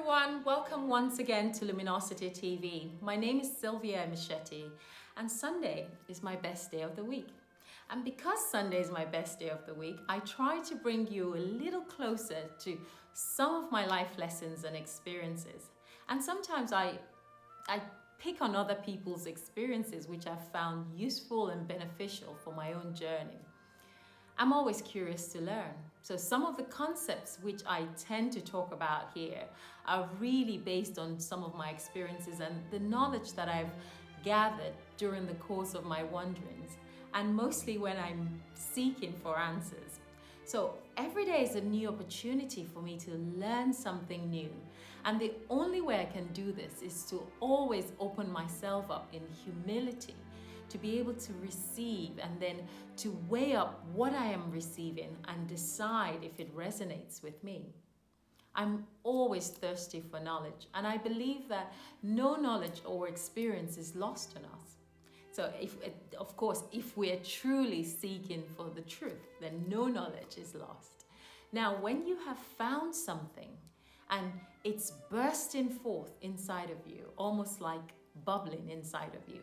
everyone, welcome once again to Luminosity TV. My name is Sylvia Michetti and Sunday is my best day of the week. And because Sunday is my best day of the week, I try to bring you a little closer to some of my life lessons and experiences. And sometimes I pick on other people's experiences which I've found useful and beneficial for my own journey. I'm always curious to learn. So some of the concepts which I tend to talk about here are really based on some of my experiences and the knowledge that I've gathered during the course of my wanderings, and mostly when I'm seeking for answers. So every day is a new opportunity for me to learn something new. And the only way I can do this is to always open myself up in humility, to be able to receive and then to weigh up what I am receiving and decide if it resonates with me. I'm always thirsty for knowledge, and I believe that no knowledge or experience is lost on us. So if we're truly seeking for the truth, then no knowledge is lost. Now, when you have found something and it's bursting forth inside of you, almost like bubbling inside of you,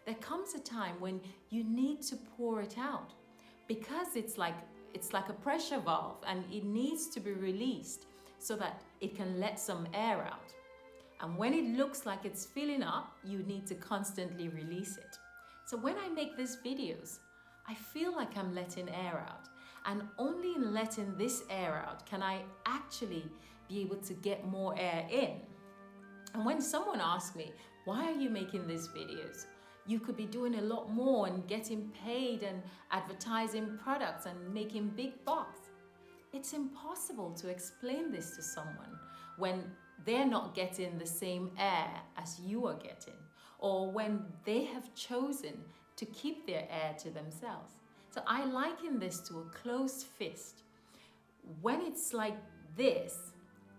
there comes a time when you need to pour it out, because it's like a pressure valve and it needs to be released so that it can let some air out. And when it looks like it's filling up, you need to constantly release it. So when I make these videos, I feel like I'm letting air out, and only in letting this air out can I actually be able to get more air in. And when someone asks me, why are you making these videos? You could be doing a lot more and getting paid and advertising products and making big bucks. It's impossible to explain this to someone when they're not getting the same air as you are getting, or when they have chosen to keep their air to themselves. So I liken this to a closed fist. When it's like this,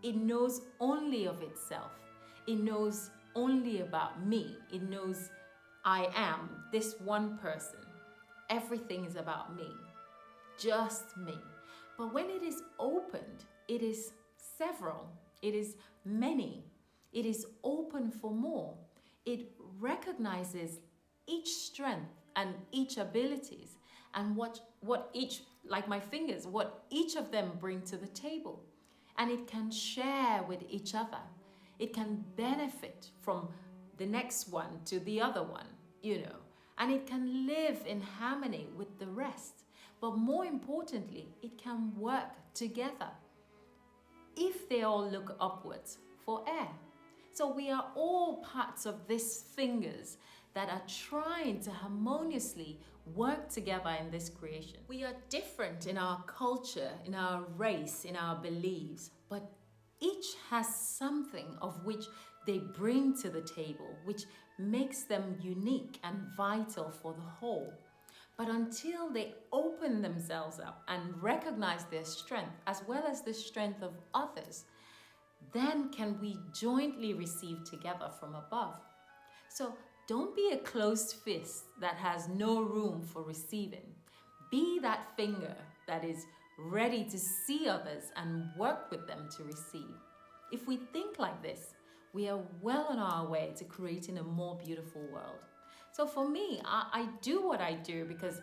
it knows only of itself. It knows only about me. It knows I am this one person. Everything is about me, just me. But when it is opened, it is several, it is many, it is open for more. It recognizes each strength and each abilities and what each, like my fingers, what each of them bring to the table. And it can share with each other. It can benefit from the next one to the other one, and it can live in harmony with the rest. But more importantly, it can work together if they all look upwards for air. So we are all parts of these fingers that are trying to harmoniously work together in this creation. We are different in our culture, in our race, in our beliefs, but each has something of which they bring to the table, which makes them unique and vital for the whole. But until they open themselves up and recognize their strength as well as the strength of others, then can we jointly receive together from above. So don't be a closed fist that has no room for receiving. Be that finger that is ready to see others and work with them to receive. If we think like this, we are well on our way to creating a more beautiful world. So for me, I do what I do because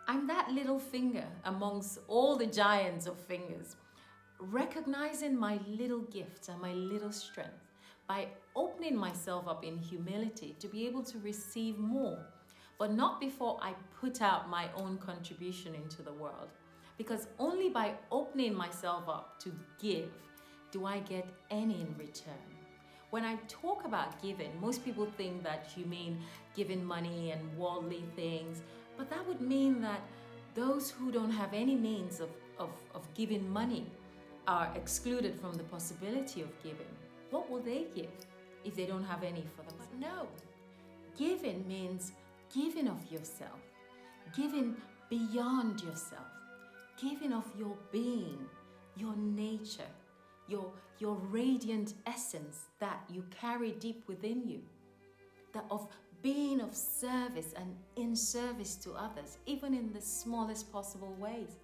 I'm that little finger amongst all the giants of fingers, recognizing my little gifts and my little strength by opening myself up in humility to be able to receive more, but not before I put out my own contribution into the world. Because only by opening myself up to give do I get any in return. When I talk about giving, most people think that you mean giving money and worldly things, but that would mean that those who don't have any means of giving money are excluded from the possibility of giving. What will they give if they don't have any for themselves? But no, giving means giving of yourself, giving beyond yourself, giving of your being, your nature, your radiant essence that you carry deep within you, that of being of service and in service to others, even in the smallest possible ways.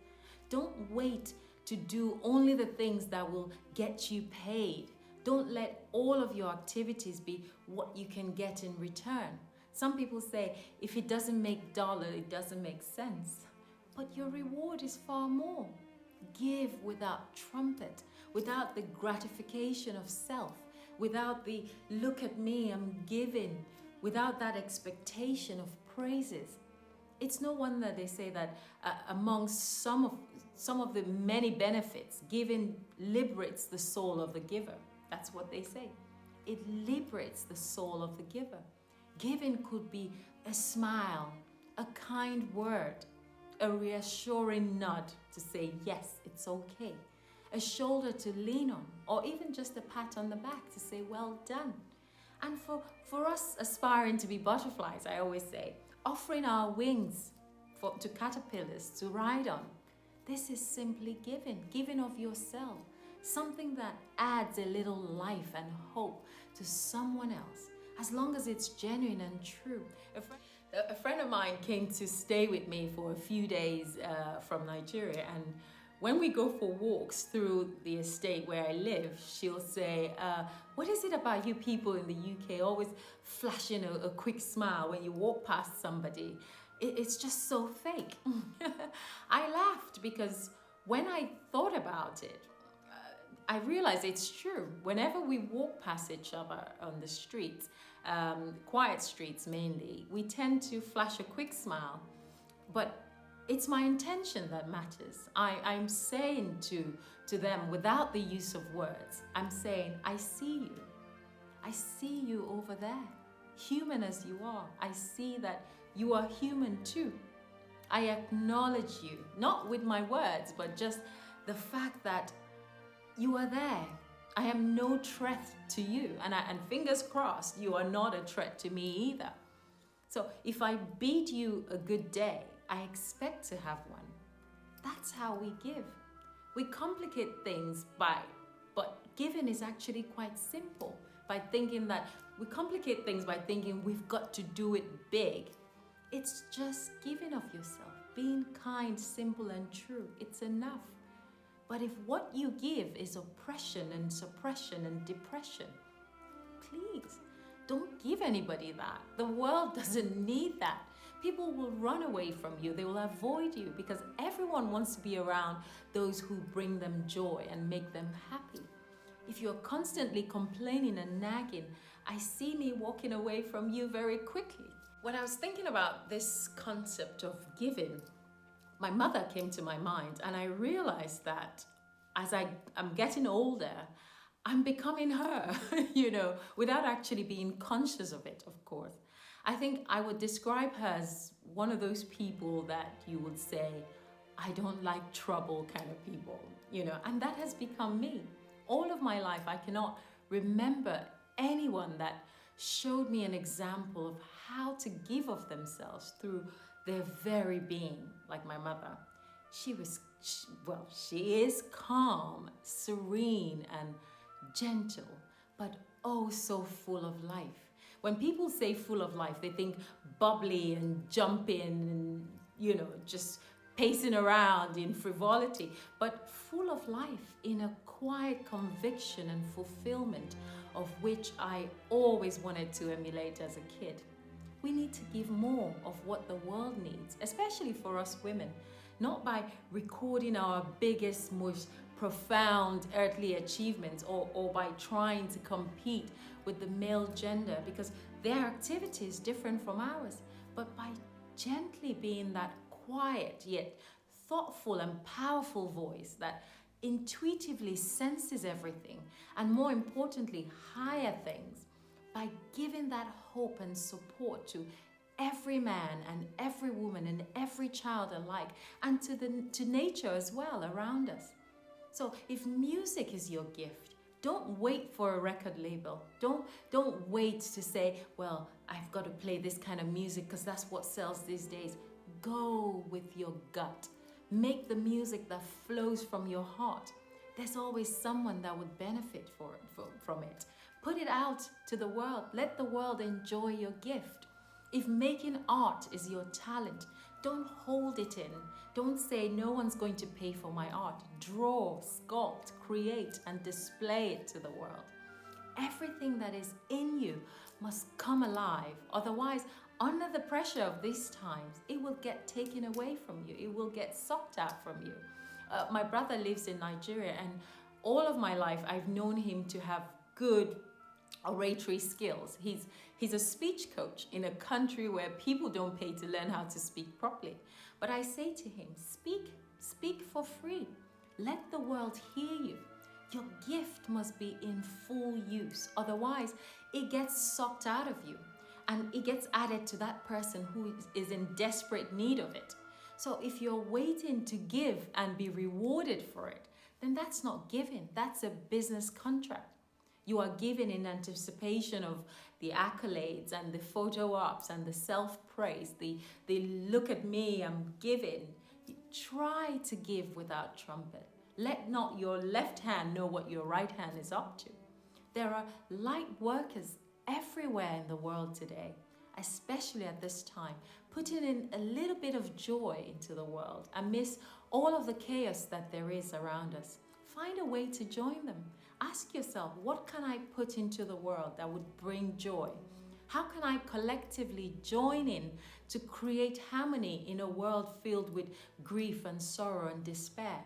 Don't wait to do only the things that will get you paid Don't let all of your activities be what you can get in return. Some people say, if it doesn't make dollar, it doesn't make sense. But your reward is far more. Give without trumpet, without the gratification of self, without the look at me, I'm giving, without that expectation of praises. It's no wonder they say that amongst some of the many benefits, giving liberates the soul of the giver. That's what they say. It liberates the soul of the giver. Giving could be a smile, a kind word, a reassuring nod to say, yes, it's okay, a shoulder to lean on, or even just a pat on the back to say, well done. And for us aspiring to be butterflies, I always say, offering our wings to caterpillars to ride on. This is simply giving of yourself, something that adds a little life and hope to someone else, as long as it's genuine and true. A friend of mine came to stay with me for a few days from Nigeria, and when we go for walks through the estate where I live, she'll say, what is it about you people in the UK always flashing a quick smile when you walk past somebody? It's just so fake. I laughed because when I thought about it, I realized it's true. Whenever we walk past each other on the streets, quiet streets mainly, we tend to flash a quick smile, but it's my intention that matters. I'm saying to them without the use of words, I'm saying, I see you. I see you over there. Human as you are, I see that you are human too. I acknowledge you, not with my words, but just the fact that you are there. I am no threat to you. And fingers crossed, you are not a threat to me either. So if I bid you a good day, I expect to have one. That's how we give. We complicate things but giving is actually quite simple. We complicate things by thinking we've got to do it big. It's just giving of yourself, being kind, simple and true. It's enough. But if what you give is oppression and suppression and depression, please don't give anybody that. The world doesn't need that. People will run away from you. They will avoid you because everyone wants to be around those who bring them joy and make them happy. If you're constantly complaining and nagging, I see me walking away from you very quickly. When I was thinking about this concept of giving, my mother came to my mind, and I realized that as I'm getting older, I'm becoming her, without actually being conscious of it, of course. I think I would describe her as one of those people that you would say, I don't like trouble kind of people, and that has become me. All of my life, I cannot remember anyone that showed me an example of how to give of themselves through their very being, like my mother. She is calm, serene, and gentle, but oh so full of life. When people say full of life, they think bubbly and jumping and, just pacing around in frivolity, but full of life in a quiet conviction and fulfillment of which I always wanted to emulate as a kid. We need to give more of what the world needs, especially for us women, not by recording our biggest, most profound earthly achievements or by trying to compete with the male gender because their activity is different from ours, but by gently being that quiet yet thoughtful and powerful voice that intuitively senses everything and, more importantly, higher things, by giving that hope and support to every man and every woman and every child alike, and to nature as well around us. So if music is your gift, don't wait for a record label. Don't wait to say, well, I've got to play this kind of music because that's what sells these days. Go with your gut. Make the music that flows from your heart. There's always someone that would benefit from it. Put it out to the world. Let the world enjoy your gift. If making art is your talent, don't hold it in. Don't say no one's going to pay for my art. Draw, sculpt, create, and display it to the world. Everything that is in you must come alive. Otherwise, under the pressure of these times, it will get taken away from you. It will get sucked out from you. My brother lives in Nigeria, and all of my life I've known him to have good oratory skills. He's a speech coach in a country where people don't pay to learn how to speak properly. But I say to him, speak for free. Let the world hear you. Your gift must be in full use. Otherwise, it gets sucked out of you and it gets added to that person who is in desperate need of it. So if you're waiting to give and be rewarded for it, then that's not giving. That's a business contract. You are giving in anticipation of the accolades and the photo ops and the self-praise, the look at me, I'm giving. Try to give without trumpet. Let not your left hand know what your right hand is up to. There are light workers everywhere in the world today, especially at this time, putting in a little bit of joy into the world amidst all of the chaos that there is around us. Find a way to join them. Ask yourself, what can I put into the world that would bring joy? How can I collectively join in to create harmony in a world filled with grief and sorrow and despair?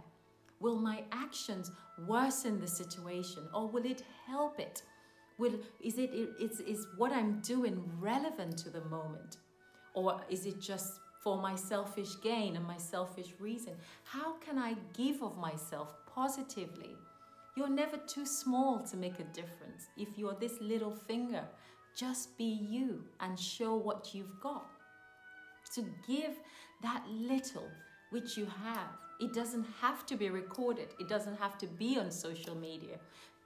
Will my actions worsen the situation, or will it help it? Is what I'm doing relevant to the moment? Or is it just for my selfish gain and my selfish reason? How can I give of myself positively? You're never too small to make a difference. If you're this little finger, just be you and show what you've got. To give that little which you have. It doesn't have to be recorded. It doesn't have to be on social media.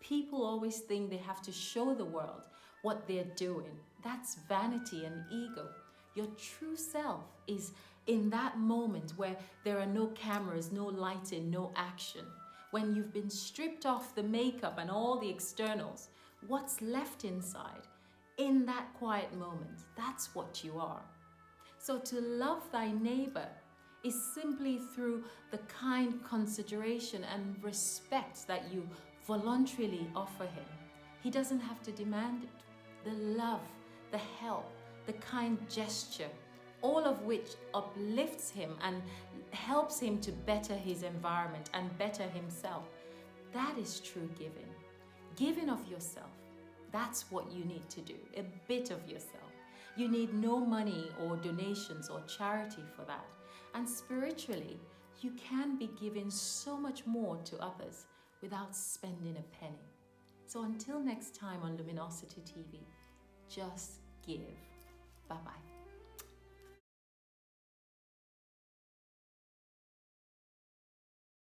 People always think they have to show the world what they're doing. That's vanity and ego. Your true self is in that moment where there are no cameras, no lighting, no action. When you've been stripped off the makeup and all the externals, what's left inside? In that quiet moment, that's what you are. So to love thy neighbor is simply through the kind consideration and respect that you voluntarily offer him. He doesn't have to demand it. The love, the help, the kind gesture, all of which uplifts him and helps him to better his environment and better himself. That is true giving. Giving of yourself. That's what you need to do, a bit of yourself. You need no money or donations or charity for that. And spiritually, you can be giving so much more to others without spending a penny. So until next time on Luminosity TV, just give. Bye-bye.